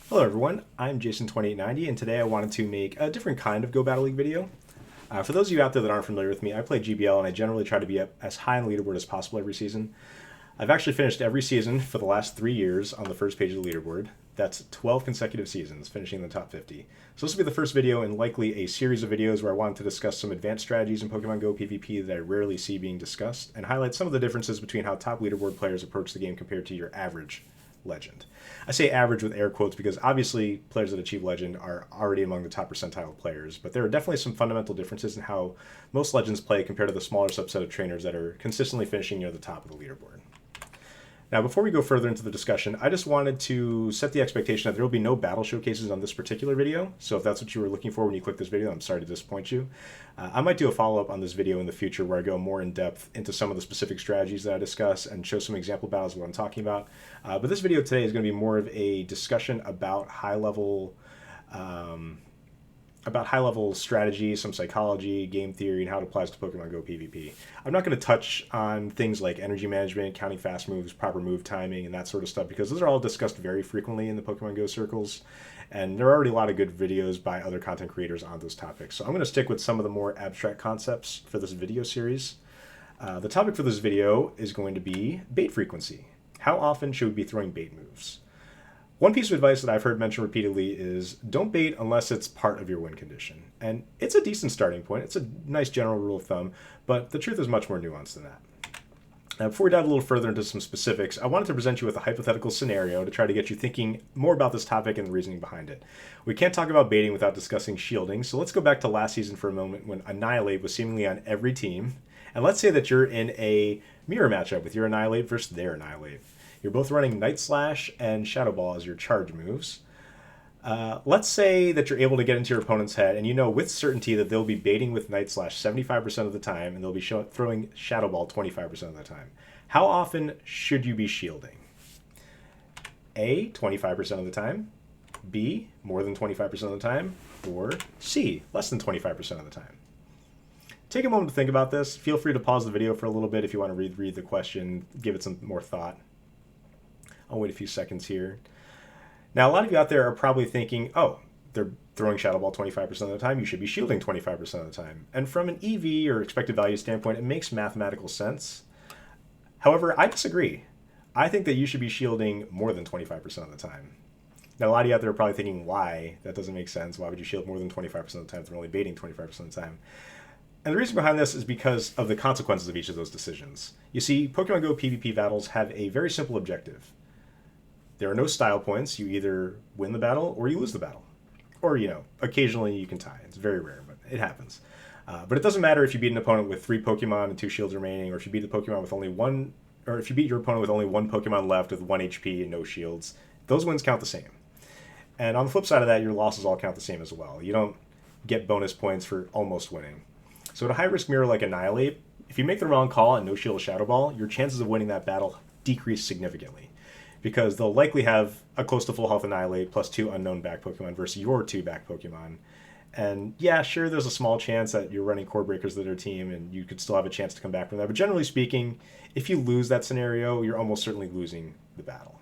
Hello everyone, I'm Jason2890 and today I wanted to make a different kind of Go Battle League video. For those of you out there that aren't familiar with me, I play GBL and I generally try to be up as high on the leaderboard as possible every season. I've actually finished every season for the last 3 years on the first page of the leaderboard. That's 12 consecutive seasons, finishing in the top 50. So this will be the first video in likely a series of videos where I wanted to discuss some advanced strategies in Pokemon Go PvP that I rarely see being discussed, and highlight some of the differences between how top leaderboard players approach the game compared to your average legend. I say average with air quotes because obviously players that achieve legend are already among the top percentile of players, but there are definitely some fundamental differences in how most legends play compared to the smaller subset of trainers that are consistently finishing near the top of the leaderboard. Now, before we go further into the discussion, I just wanted to set the expectation that there will be no battle showcases on this particular video. So if that's what you were looking for when you clicked this video, I'm sorry to disappoint you. I might do a follow-up on this video in the future where I go more in depth into some of the specific strategies that I discuss and show some example battles of what I'm talking about. But this video today is going to be more of a discussion about high-level strategy, some psychology, game theory, and how it applies to Pokemon Go PvP. I'm not going to touch on things like energy management, counting fast moves, proper move timing, and that sort of stuff, because those are all discussed very frequently in the Pokemon Go circles, and there are already a lot of good videos by other content creators on those topics. So I'm going to stick with some of the more abstract concepts for this video series. The topic for this video is going to be bait frequency. How often should we be throwing bait moves? One piece of advice that I've heard mentioned repeatedly is don't bait unless it's part of your win condition. And it's a decent starting point. It's a nice general rule of thumb, but the truth is much more nuanced than that. Now, before we dive a little further into some specifics, I wanted to present you with a hypothetical scenario to try to get you thinking more about this topic and the reasoning behind it. We can't talk about baiting without discussing shielding, so let's go back to last season for a moment when Annihilate was seemingly on every team. And let's say that you're in a mirror matchup with your Annihilate versus their Annihilate. You're both running Night Slash and Shadow Ball as your charge moves. Let's say that you're able to get into your opponent's head, and you know with certainty that they'll be baiting with Night Slash 75% of the time, and they'll be throwing Shadow Ball 25% of the time. How often should you be shielding? A, 25% of the time. B, more than 25% of the time. Or C, less than 25% of the time. Take a moment to think about this. Feel free to pause the video for a little bit if you want to read the question, give it some more thought. I'll wait a few seconds here. Now, a lot of you out there are probably thinking, oh, they're throwing Shadow Ball 25% of the time, you should be shielding 25% of the time. And from an EV or expected value standpoint, it makes mathematical sense. However, I disagree. I think that you should be shielding more than 25% of the time. Now, a lot of you out there are probably thinking, why? That doesn't make sense. Why would you shield more than 25% of the time if they're only baiting 25% of the time? And the reason behind this is because of the consequences of each of those decisions. You see, Pokemon Go PvP battles have a very simple objective. There are no style points. You either win the battle or you lose the battle. Or, occasionally you can tie. It's very rare, but it happens. But it doesn't matter if you beat an opponent with 3 Pokemon and 2 shields remaining, or if you beat the Pokemon with only one, or if you beat your opponent with only 1 Pokemon left with 1 HP and no shields. Those wins count the same. And on the flip side of that, your losses all count the same as well. You don't get bonus points for almost winning. So at a high-risk mirror like Annihilate, if you make the wrong call and no shield or Shadow Ball, your chances of winning that battle decrease significantly, because they'll likely have a close to full health Annihilate plus 2 unknown back Pokemon versus your 2 back Pokemon. And yeah, sure, there's a small chance that you're running core breakers to their team and you could still have a chance to come back from that. But generally speaking, if you lose that scenario, you're almost certainly losing the battle.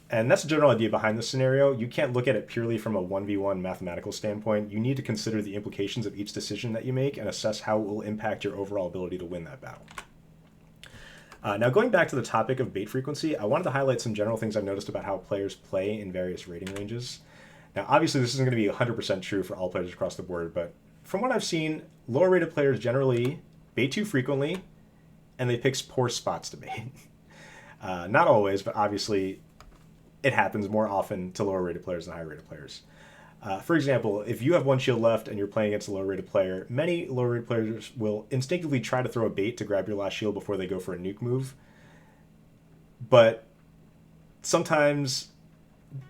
And that's the general idea behind this scenario. You can't look at it purely from a 1v1 mathematical standpoint. You need to consider the implications of each decision that you make and assess how it will impact your overall ability to win that battle. Now, going back to the topic of bait frequency, I wanted to highlight some general things I've noticed about how players play in various rating ranges. Now, obviously, this isn't going to be 100% true for all players across the board, but from what I've seen, lower rated players generally bait too frequently, and they pick poor spots to bait. Not always, but obviously, it happens more often to lower rated players than higher rated players. For example, if you have 1 shield left and you're playing against a lower rated player, many lower rated players will instinctively try to throw a bait to grab your last shield before they go for a nuke move. But sometimes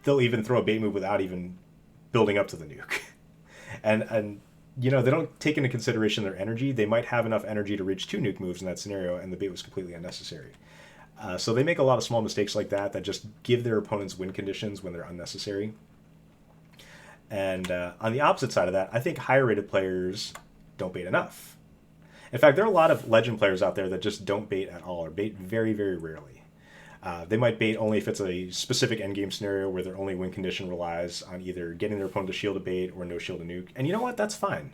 they'll even throw a bait move without even building up to the nuke. and they don't take into consideration their energy. They might have enough energy to reach 2 nuke moves in that scenario, and the bait was completely unnecessary. So they make a lot of small mistakes like that just give their opponents win conditions when they're unnecessary. And on the opposite side of that, I think higher rated players don't bait enough. In fact, there are a lot of legend players out there that just don't bait at all, or bait very, very rarely. They might bait only if it's a specific endgame scenario where their only win condition relies on either getting their opponent to shield a bait or no shield a nuke. And you know what? That's fine.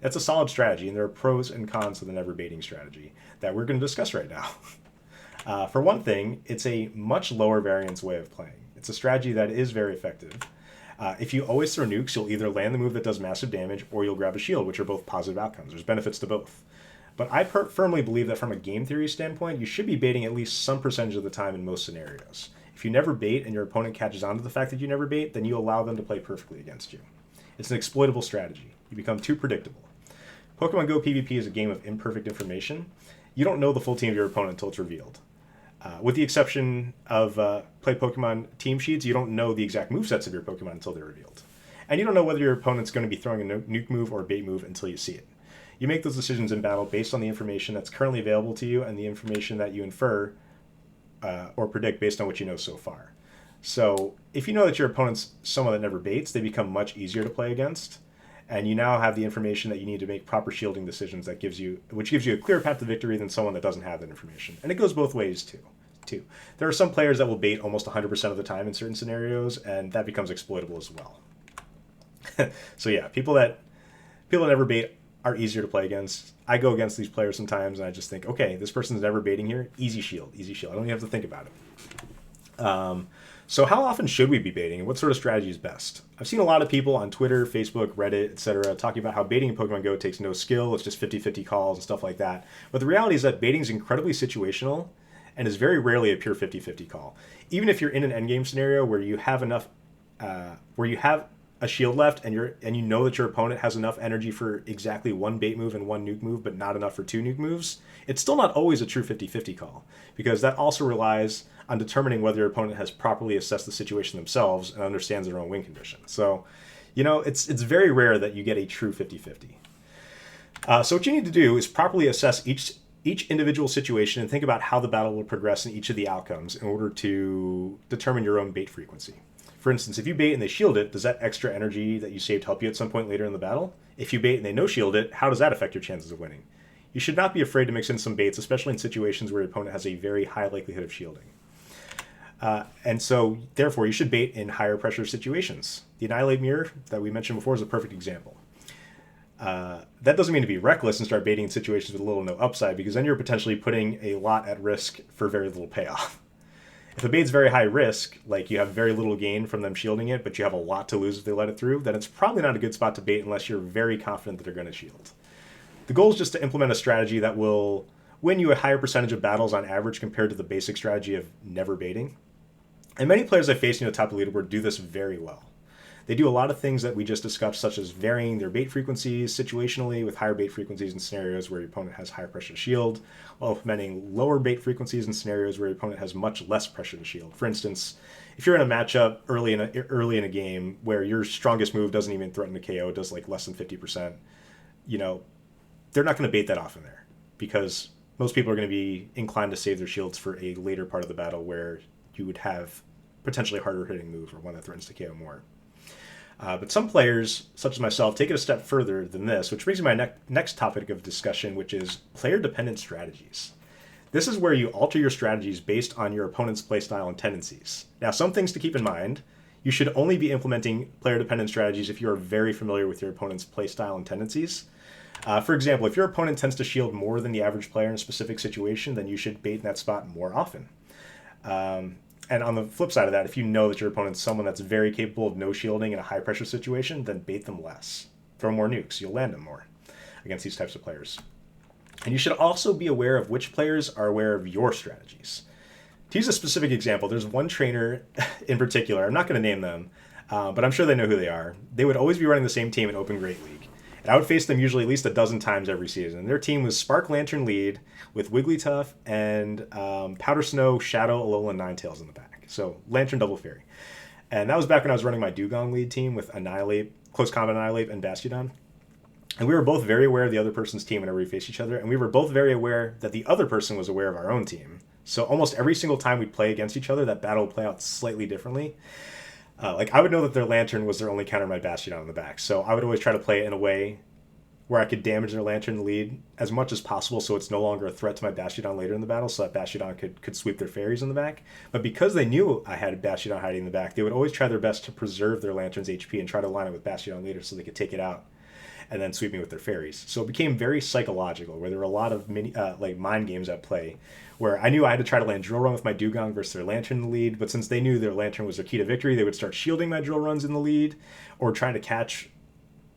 That's a solid strategy, and there are pros and cons to the never baiting strategy that we're going to discuss right now. For one thing, it's a much lower variance way of playing. It's a strategy that is very effective. If you always throw nukes, you'll either land the move that does massive damage or you'll grab a shield, which are both positive outcomes. There's benefits to both. But I firmly believe that from a game theory standpoint, you should be baiting at least some percentage of the time in most scenarios. If you never bait and your opponent catches on to the fact that you never bait, then you allow them to play perfectly against you. It's an exploitable strategy. You become too predictable. Pokemon Go PvP is a game of imperfect information. You don't know the full team of your opponent until it's revealed. With the exception of play Pokemon team sheets, you don't know the exact movesets of your Pokemon until they're revealed. And you don't know whether your opponent's going to be throwing a nuke move or a bait move until you see it. You make those decisions in battle based on the information that's currently available to you and the information that you infer or predict based on what you know so far. So if you know that your opponent's someone that never baits, they become much easier to play against. And you now have the information that you need to make proper shielding decisions which gives you a clearer path to victory than someone that doesn't have that information. And it goes both ways too. There are some players that will bait almost 100% of the time in certain scenarios, and that becomes exploitable as well. So yeah, people that never bait are easier to play against. I go against these players sometimes, and I just think, okay, this person's never baiting here. Easy shield. I don't even have to think about it. So how often should we be baiting, and what sort of strategy is best? I've seen a lot of people on Twitter, Facebook, Reddit, etc. talking about how baiting in Pokemon Go takes no skill, it's just 50-50 calls and stuff like that. But the reality is that baiting is incredibly situational and is very rarely a pure 50-50 call. Even if you're in an endgame scenario where you have enough, where you have a shield left and you know that your opponent has enough energy for exactly one bait move and one nuke move, but not enough for two nuke moves, it's still not always a true 50-50 call, because that also relies on determining whether your opponent has properly assessed the situation themselves and understands their own win condition. So, it's very rare that you get a true 50-50. So what you need to do is properly assess each individual situation and think about how the battle will progress in each of the outcomes in order to determine your own bait frequency. For instance, if you bait and they shield it, does that extra energy that you saved help you at some point later in the battle? If you bait and they no shield it, how does that affect your chances of winning? You should not be afraid to mix in some baits, especially in situations where your opponent has a very high likelihood of shielding. And so, therefore, you should bait in higher pressure situations. The Annihilate Mirror that we mentioned before is a perfect example. That doesn't mean to be reckless and start baiting in situations with little to no upside, because then you're potentially putting a lot at risk for very little payoff. If a bait's very high risk, like you have very little gain from them shielding it, but you have a lot to lose if they let it through, then it's probably not a good spot to bait unless you're very confident that they're going to shield. The goal is just to implement a strategy that will win you a higher percentage of battles on average compared to the basic strategy of never baiting. And many players I face near the top of the leaderboard do this very well. They do a lot of things that we just discussed, such as varying their bait frequencies situationally with higher bait frequencies in scenarios where your opponent has higher pressure to shield, while implementing lower bait frequencies in scenarios where your opponent has much less pressure to shield. For instance, if you're in a matchup early in a game where your strongest move doesn't even threaten to KO, it does like less than 50%, they're not going to bait that often there, because most people are going to be inclined to save their shields for a later part of the battle where you would have potentially harder hitting move or one that threatens to KO more. But some players, such as myself, take it a step further than this, which brings me to my next topic of discussion, which is player-dependent strategies. This is where you alter your strategies based on your opponent's playstyle and tendencies. Now, some things to keep in mind. You should only be implementing player-dependent strategies if you are very familiar with your opponent's playstyle and tendencies. For example, if your opponent tends to shield more than the average player in a specific situation, then you should bait in that spot more often. And on the flip side of that, if you know that your opponent's someone that's very capable of no shielding in a high pressure situation, then bait them less. Throw more nukes. You'll land them more against these types of players. And you should also be aware of which players are aware of your strategies. To use a specific example, there's one trainer in particular, I'm not going to name them, but I'm sure they know who they are. They would always be running the same team in Open Great League. And I would face them usually at least a dozen times every season. And their team was Spark Lantern lead with Wigglytuff and Powder Snow, Shadow, Alola, and Ninetales in the back. So Lantern Double Fairy. And that was back when I was running my Dugong lead team with Annihilate, Close Combat Annihilate, and Bastiodon. And we were both very aware of the other person's team whenever we faced each other. And we were both very aware that the other person was aware of our own team. So almost every single time we'd play against each other, that battle would play out slightly differently. I would know that their Lantern was their only counter to my Bastiodon in the back. So I would always try to play it in a way where I could damage their Lantern in the lead as much as possible so it's no longer a threat to my Bastiodon later in the battle, so that Bastiodon could sweep their fairies in the back. But because they knew I had Bastiodon hiding in the back, they would always try their best to preserve their Lantern's HP and try to line it with Bastiodon later so they could take it out and then sweep me with their fairies. So it became very psychological, where there were a lot of like mind games at play, where I knew I had to try to land drill run with my Dugong versus their Lantern in the lead, but since they knew their Lantern was their key to victory, they would start shielding my drill runs in the lead, or trying to catch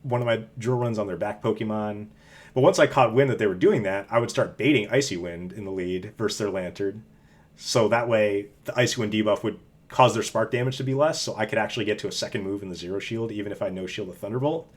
one of my drill runs on their back Pokemon. But once I caught wind that they were doing that, I would start baiting Icy Wind in the lead versus their Lantern. So that way, the Icy Wind debuff would cause their spark damage to be less, so I could actually get to a second move in the Zero Shield, even if I no shield a Thunderbolt.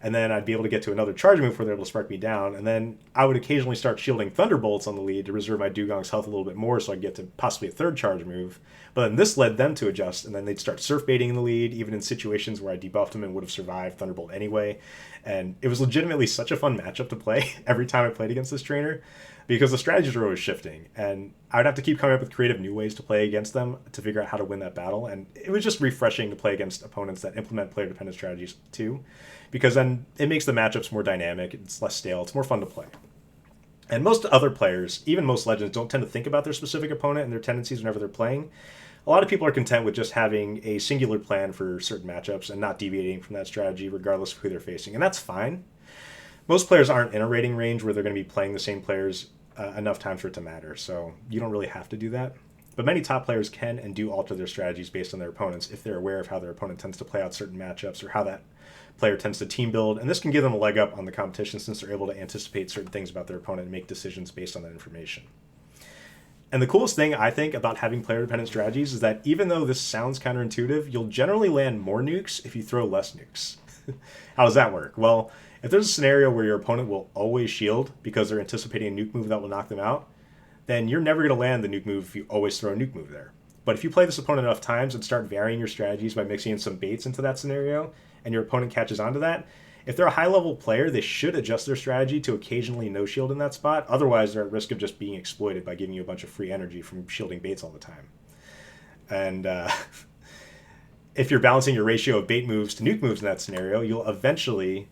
And then I'd be able to get to another charge move where they're able to spark me down. And then I would occasionally start shielding Thunderbolts on the lead to reserve my Dugong's health a little bit more so I'd get to possibly a third charge move. But then this led them to adjust, and then they'd start surf baiting in the lead, even in situations where I debuffed them and would have survived Thunderbolt anyway. And it was legitimately such a fun matchup to play every time I played against this trainer, because the strategies were always shifting. And I would have to keep coming up with creative new ways to play against them to figure out how to win that battle. And it was just refreshing to play against opponents that implement player-dependent strategies too, because then it makes the matchups more dynamic, it's less stale, it's more fun to play. And most other players, even most legends, don't tend to think about their specific opponent and their tendencies whenever they're playing. A lot of people are content with just having a singular plan for certain matchups and not deviating from that strategy regardless of who they're facing, and that's fine. Most players aren't in a rating range where they're going to be playing the same players enough times for it to matter, so you don't really have to do that. But many top players can and do alter their strategies based on their opponents if they're aware of how their opponent tends to play out certain matchups or how that player tends to team build, and this can give them a leg up on the competition since they're able to anticipate certain things about their opponent and make decisions based on that information. And the coolest thing, I think, about having player-dependent strategies is that even though this sounds counterintuitive, you'll generally land more nukes if you throw less nukes. How does that work? Well, if there's a scenario where your opponent will always shield because they're anticipating a nuke move that will knock them out, then you're never going to land the nuke move if you always throw a nuke move there. But if you play this opponent enough times and start varying your strategies by mixing in some baits into that scenario, and your opponent catches onto that, if they're a high-level player, they should adjust their strategy to occasionally no-shield in that spot. Otherwise, they're at risk of just being exploited by giving you a bunch of free energy from shielding baits all the time. And if you're balancing your ratio of bait moves to nuke moves in that scenario, you'll eventually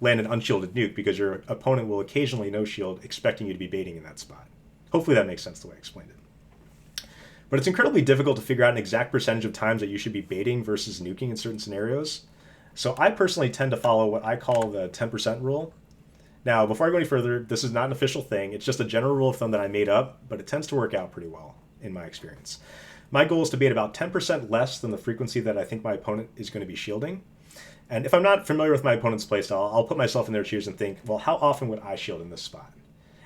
land an unshielded nuke because your opponent will occasionally no-shield, expecting you to be baiting in that spot. Hopefully that makes sense the way I explained it. But it's incredibly difficult to figure out an exact percentage of times that you should be baiting versus nuking in certain scenarios. So I personally tend to follow what I call the 10% rule. Now, before I go any further, this is not an official thing. It's just a general rule of thumb that I made up, but it tends to work out pretty well in my experience. My goal is to bait about 10% less than the frequency that I think my opponent is going to be shielding. And if I'm not familiar with my opponent's playstyle, I'll put myself in their shoes and think, well, how often would I shield in this spot?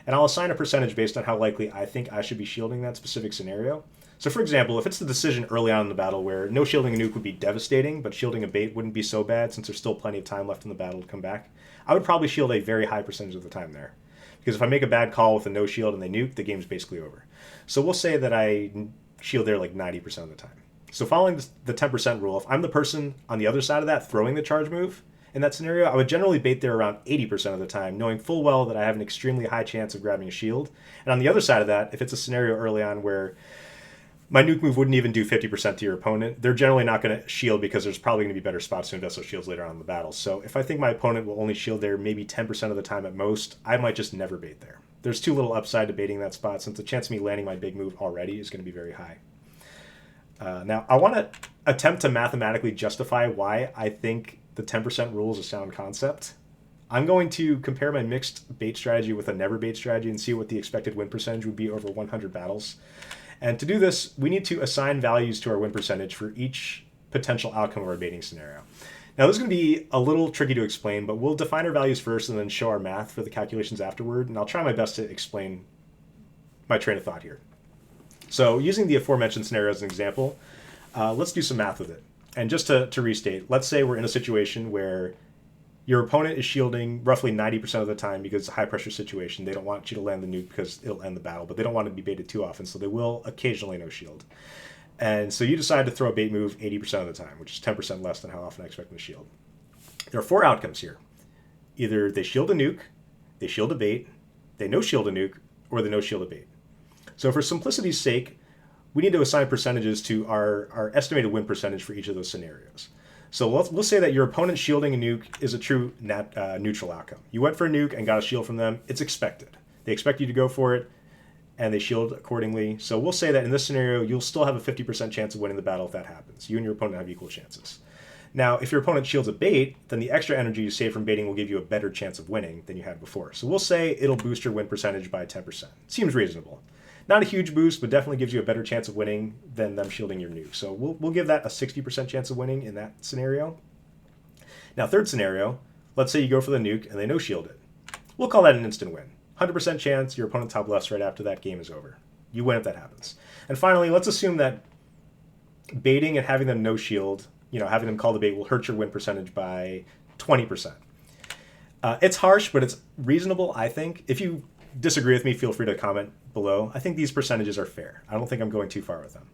And I'll assign a percentage based on how likely I think I should be shielding that specific scenario. So for example, if it's the decision early on in the battle where no shielding a nuke would be devastating, but shielding a bait wouldn't be so bad since there's still plenty of time left in the battle to come back, I would probably shield a very high percentage of the time there. Because if I make a bad call with a no shield and they nuke, the game's basically over. So we'll say that I shield there like 90% of the time. So following the 10% rule, if I'm the person on the other side of that throwing the charge move in that scenario, I would generally bait there around 80% of the time, knowing full well that I have an extremely high chance of grabbing a shield. And on the other side of that, if it's a scenario early on where my nuke move wouldn't even do 50% to your opponent, they're generally not going to shield because there's probably going to be better spots to invest those shields later on in the battle. So if I think my opponent will only shield there maybe 10% of the time at most, I might just never bait there. There's too little upside to baiting that spot since the chance of me landing my big move already is going to be very high. Now, I want to attempt to mathematically justify why I think the 10% rule is a sound concept. I'm going to compare my mixed bait strategy with a never bait strategy and see what the expected win percentage would be over 100 battles. And to do this, we need to assign values to our win percentage for each potential outcome of our baiting scenario. Now, this is going to be a little tricky to explain, but we'll define our values first and then show our math for the calculations afterward, and I'll try my best to explain my train of thought here. So using the aforementioned scenario as an example, let's do some math with it. And just to restate, let's say we're in a situation where your opponent is shielding roughly 90% of the time because it's a high-pressure situation. They don't want you to land the nuke because it'll end the battle, but they don't want to be baited too often, so they will occasionally no-shield. And so you decide to throw a bait move 80% of the time, which is 10% less than how often I expect them to shield. There are four outcomes here. Either they shield a nuke, they shield a bait, they no-shield a nuke, or they no-shield a bait. So for simplicity's sake, we need to assign percentages to our estimated win percentage for each of those scenarios. So we'll say that your opponent shielding a nuke is a true neutral outcome. You went for a nuke and got a shield from them. It's expected. They expect you to go for it, and they shield accordingly. So we'll say that in this scenario, you'll still have a 50% chance of winning the battle if that happens. You and your opponent have equal chances. Now, if your opponent shields a bait, then the extra energy you save from baiting will give you a better chance of winning than you had before. So we'll say it'll boost your win percentage by 10%. Seems reasonable. Not a huge boost, but definitely gives you a better chance of winning than them shielding your nuke. So we'll give that a 60% chance of winning in that scenario. Now, third scenario, let's say you go for the nuke and they no-shield it. We'll call that an instant win. 100% chance your opponent top lefts right after that game is over. You win if that happens. And finally, let's assume that baiting and having them no-shield, having them call the bait will hurt your win percentage by 20%. It's harsh, but it's reasonable, I think. If you disagree with me, feel free to comment below. I think these percentages are fair. I don't think I'm going too far with them.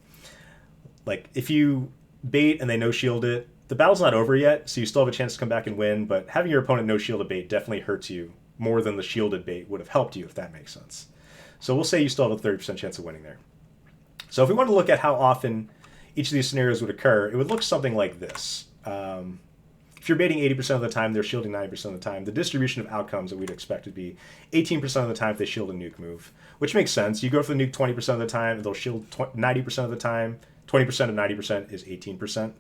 Like, if you bait and they no-shield it, the battle's not over yet, so you still have a chance to come back and win, but having your opponent no-shield a bait definitely hurts you more than the shielded bait would have helped you, if that makes sense. So we'll say you still have a 30% chance of winning there. So if we want to look at how often each of these scenarios would occur, it would look something like this. If you're baiting 80% of the time, they're shielding 90% of the time. The distribution of outcomes that we'd expect would be 18% of the time if they shield a nuke move, which makes sense. You go for the nuke 20% of the time, they'll shield 90% of the time. 20% of 90% is 18%.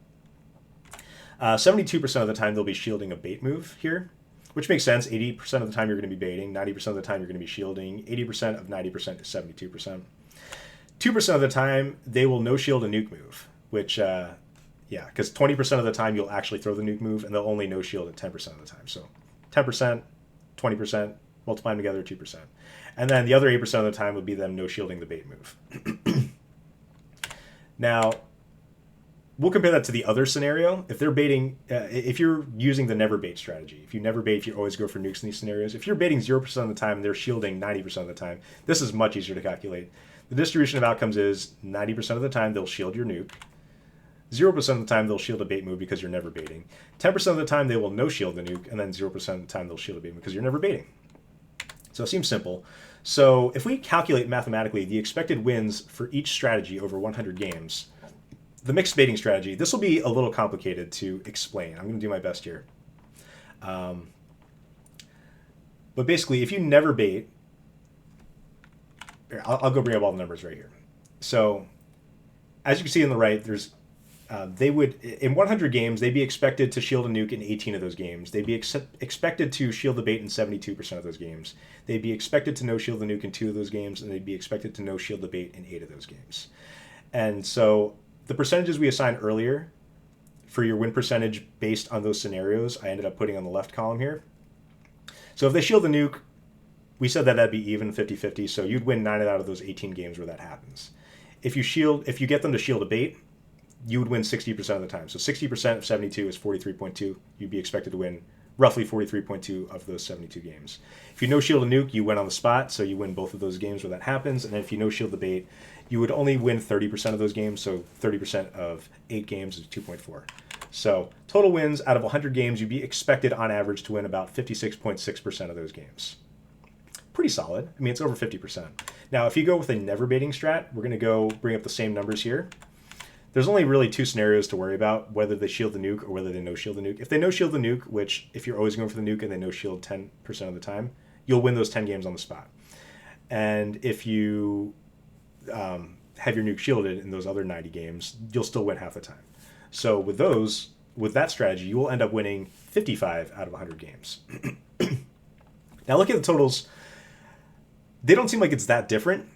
72% of the time, they'll be shielding a bait move here, which makes sense. 80% of the time, you're going to be baiting. 90% of the time, you're going to be shielding. 80% of 90% is 72%. 2% of the time, they will no-shield a nuke move, which... because 20% of the time you'll actually throw the nuke move, and they'll only no-shield at 10% of the time. So 10%, 20%, multiply them together, 2%. And then the other 8% of the time would be them no-shielding the bait move. Now, we'll compare that to the other scenario. If they're baiting, if you're using the never bait strategy, if you always go for nukes in these scenarios, if you're baiting 0% of the time and they're shielding 90% of the time, this is much easier to calculate. The distribution of outcomes is 90% of the time they'll shield your nuke. 0% of the time they'll shield a bait move because you're never baiting. 10% of the time they will no-shield the nuke, and then 0% of the time they'll shield a bait move because you're never baiting. So it seems simple. So if we calculate mathematically the expected wins for each strategy over 100 games, the mixed baiting strategy, this will be a little complicated to explain. I'm going to do my best here. But basically, if you never bait, I'll go bring up all the numbers right here. So as you can see on the right, there's they would, in 100 games, they'd be expected to shield a nuke in 18 of those games. They'd be expected to shield the bait in 72% of those games. They'd be expected to no-shield the nuke in 2 of those games, and they'd be expected to no-shield the bait in 8 of those games. And so the percentages we assigned earlier for your win percentage based on those scenarios, I ended up putting on the left column here. So if they shield the nuke, we said that that'd be even 50-50, so you'd win 9 out of those 18 games where that happens. If you get them to shield a bait, you would win 60% of the time. So 60% of 72 is 43.2. You'd be expected to win roughly 43.2 of those 72 games. If you no-shield a nuke, you win on the spot, so you win both of those games where that happens. And then if you no-shield the bait, you would only win 30% of those games, so 30% of 8 games is 2.4. So total wins out of 100 games, you'd be expected on average to win about 56.6% of those games. Pretty solid. I mean, it's over 50%. Now, if you go with a never baiting strat, we're going to go bring up the same numbers here. There's only really 2 scenarios to worry about, whether they shield the nuke or whether they no-shield the nuke. If they no-shield the nuke, which if you're always going for the nuke and they no-shield 10% of the time, you'll win those 10 games on the spot. And if you have your nuke shielded in those other 90 games, you'll still win half the time. So with that strategy, you will end up winning 55 out of 100 games. Now look at the totals. They don't seem like it's that different.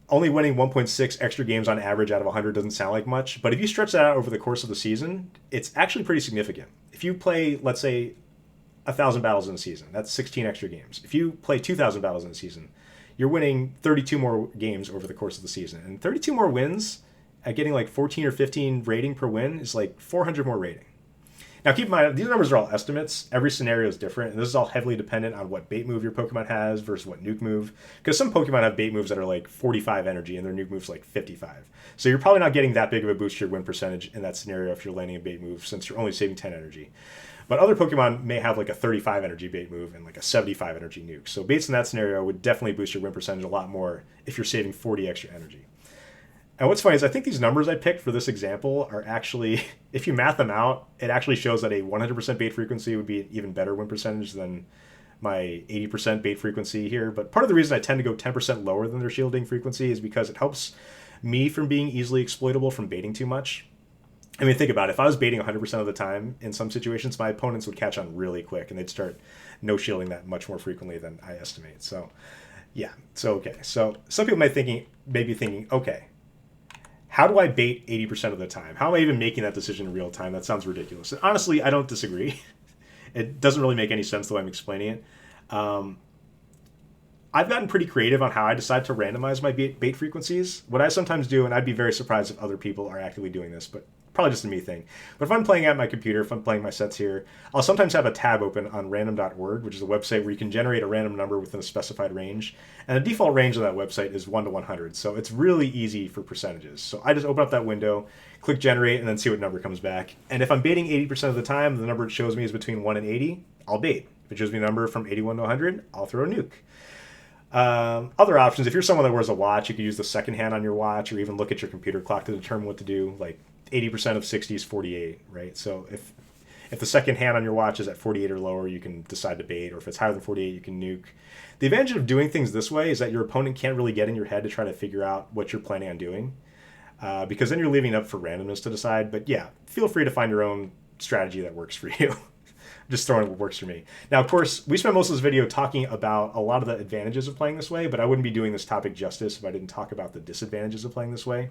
Only winning 1.6 extra games on average out of 100 doesn't sound like much, but if you stretch that out over the course of the season, it's actually pretty significant. If you play, let's say, 1,000 battles in a season, that's 16 extra games. If you play 2,000 battles in a season, you're winning 32 more games over the course of the season. And 32 more wins at getting like 14 or 15 rating per win is like 400 more rating. Now, keep in mind, these numbers are all estimates. Every scenario is different, and this is all heavily dependent on what bait move your Pokemon has versus what nuke move. Because some Pokemon have bait moves that are like 45 energy, and their nuke move's like 55. So you're probably not getting that big of a boost to your win percentage in that scenario if you're landing a bait move, since you're only saving 10 energy. But other Pokemon may have like a 35 energy bait move and like a 75 energy nuke. So baits in that scenario would definitely boost your win percentage a lot more if you're saving 40 extra energy. And what's funny is I think these numbers I picked for this example are actually, if you math them out, it actually shows that a 100% bait frequency would be an even better win percentage than my 80% bait frequency here. But part of the reason I tend to go 10% lower than their shielding frequency is because it helps me from being easily exploitable from baiting too much. I mean, think about it. If I was baiting 100% of the time in some situations, my opponents would catch on really quick and they'd start no shielding that much more frequently than I estimate. So, yeah. So, okay. So, some people may be thinking, okay, how do I bait 80% of the time? How am I even making that decision in real time? That sounds ridiculous. And honestly, I don't disagree. It doesn't really make any sense the way I'm explaining it. I've gotten pretty creative on how I decide to randomize my bait frequencies. What I sometimes do, and I'd be very surprised if other people are actively doing this, but probably just a me thing. But if I'm playing at my computer, if I'm playing my sets here, I'll sometimes have a tab open on random.org, which is a website where you can generate a random number within a specified range. And the default range of that website is 1 to 100. So it's really easy for percentages. So I just open up that window, click generate, and then see what number comes back. And if I'm baiting 80% of the time, the number it shows me is between 1 and 80, I'll bait. If it shows me a number from 81 to 100, I'll throw a nuke. Other options, if you're someone that wears a watch, you could use the second hand on your watch or even look at your computer clock to determine what to do. Like 80% of 60 is 48, right? So if the second hand on your watch is at 48 or lower, you can decide to bait, or if it's higher than 48, you can nuke. The advantage of doing things this way is that your opponent can't really get in your head to try to figure out what you're planning on doing, because then you're leaving it up for randomness to decide. But yeah, feel free to find your own strategy that works for you. Just throwing what works for me. Now, of course, we spent most of this video talking about a lot of the advantages of playing this way, but I wouldn't be doing this topic justice if I didn't talk about the disadvantages of playing this way.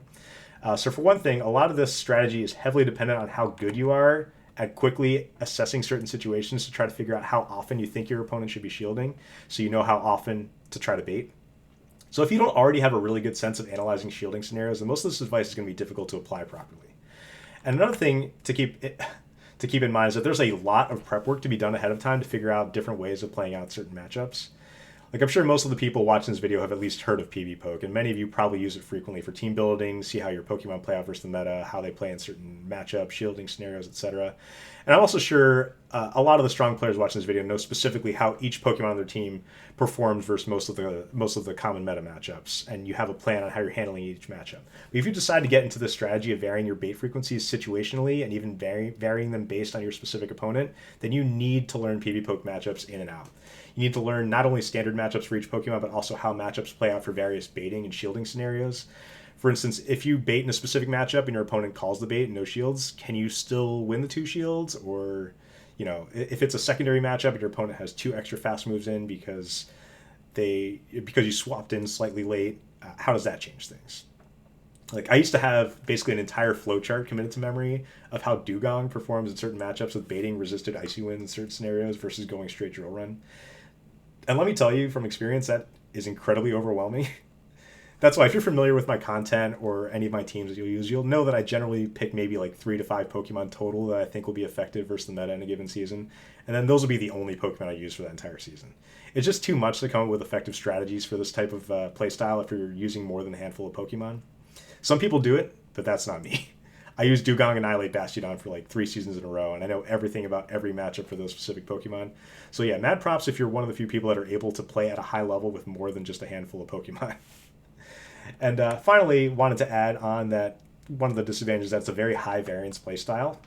So for one thing, a lot of this strategy is heavily dependent on how good you are at quickly assessing certain situations to try to figure out how often you think your opponent should be shielding, so you know how often to try to bait. So if you don't already have a really good sense of analyzing shielding scenarios, then most of this advice is going to be difficult to apply properly. And another thing to keep in mind is that there's a lot of prep work to be done ahead of time to figure out different ways of playing out certain matchups. Like, I'm sure most of the people watching this video have at least heard of PvPoke, and many of you probably use it frequently for team building, see how your Pokemon play out versus the meta, how they play in certain matchups, shielding scenarios, etc. And I'm also sure a lot of the strong players watching this video know specifically how each Pokemon on their team performs versus most of the common meta matchups, and you have a plan on how you're handling each matchup. But if you decide to get into this strategy of varying your bait frequencies situationally and even varying them based on your specific opponent, then you need to learn PvPoke matchups in and out. You need to learn not only standard matchups for each Pokemon, but also how matchups play out for various baiting and shielding scenarios. For instance, if you bait in a specific matchup and your opponent calls the bait and no shields, can you still win the 2 shields? Or, if it's a secondary matchup and your opponent has 2 extra fast moves in because you swapped in slightly late, how does that change things? Like, I used to have basically an entire flowchart committed to memory of how Dugong performs in certain matchups with baiting resisted Icy Wind in certain scenarios versus going straight drill run. And let me tell you from experience, that is incredibly overwhelming. That's why if you're familiar with my content or any of my teams that you'll use, you'll know that I generally pick maybe like 3 to 5 Pokemon total that I think will be effective versus the meta in a given season. And then those will be the only Pokemon I use for that entire season. It's just too much to come up with effective strategies for this type of playstyle if you're using more than a handful of Pokemon. Some people do it, but that's not me. I use Dugong Annihilate Bastiodon for like 3 seasons in a row, and I know everything about every matchup for those specific Pokemon. So yeah, mad props if you're one of the few people that are able to play at a high level with more than just a handful of Pokemon. And finally, wanted to add on that one of the disadvantages is that it's a very high variance playstyle.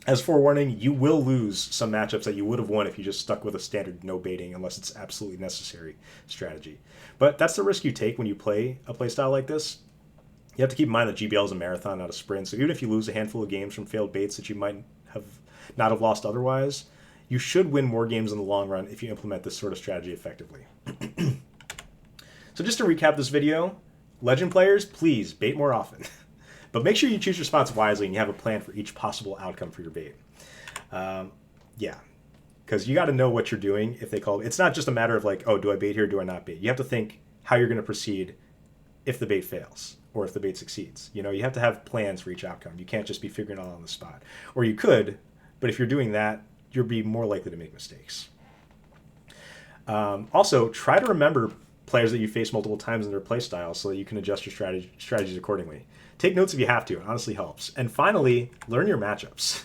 As forewarning, you will lose some matchups that you would have won if you just stuck with a standard no baiting unless it's absolutely necessary strategy. But that's the risk you take when you play a playstyle like this. You have to keep in mind that GBL is a marathon, not a sprint. So even if you lose a handful of games from failed baits that you might not have lost otherwise, you should win more games in the long run if you implement this sort of strategy effectively. So just to recap this video, Legend players, please bait more often. But make sure you choose your spots wisely and you have a plan for each possible outcome for your bait. Yeah, because you got to know what you're doing if they call it. It's not just a matter of like, oh, do I bait here, do I not bait? You have to think how you're going to proceed if the bait fails or if the bait succeeds. You have to have plans for each outcome. You can't just be figuring it out on the spot. Or you could, but if you're doing that, you'll be more likely to make mistakes. Also, try to remember players that you face multiple times in their play style so that you can adjust your strategies accordingly. Take notes if you have to. It honestly helps. And finally, learn your matchups.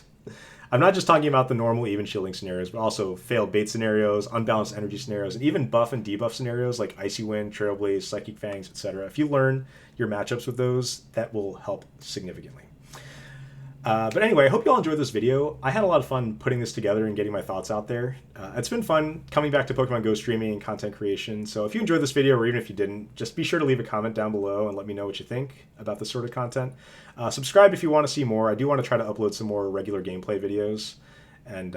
I'm not just talking about the normal even shielding scenarios, but also failed bait scenarios, unbalanced energy scenarios, and even buff and debuff scenarios like Icy Wind, Trailblaze, Psychic Fangs, etc. If you learn your matchups with those, that will help significantly. But anyway, I hope you all enjoyed this video. I had a lot of fun putting this together and getting my thoughts out there. It's been fun coming back to Pokemon Go streaming and content creation. So if you enjoyed this video, or even if you didn't, just be sure to leave a comment down below and let me know what you think about this sort of content. Subscribe if you want to see more. I do want to try to upload some more regular gameplay videos and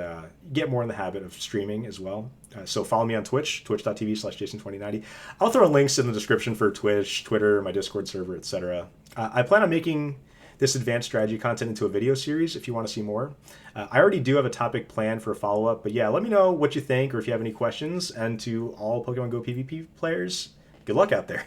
get more in the habit of streaming as well. So follow me on Twitch, twitch.tv/Jason2090. I'll throw links in the description for Twitch, Twitter, my Discord server, etc. I plan on making this advanced strategy content into a video series if you want to see more. I already do have a topic planned for a follow-up, but yeah, let me know what you think or if you have any questions. And to all Pokemon Go PvP players, good luck out there.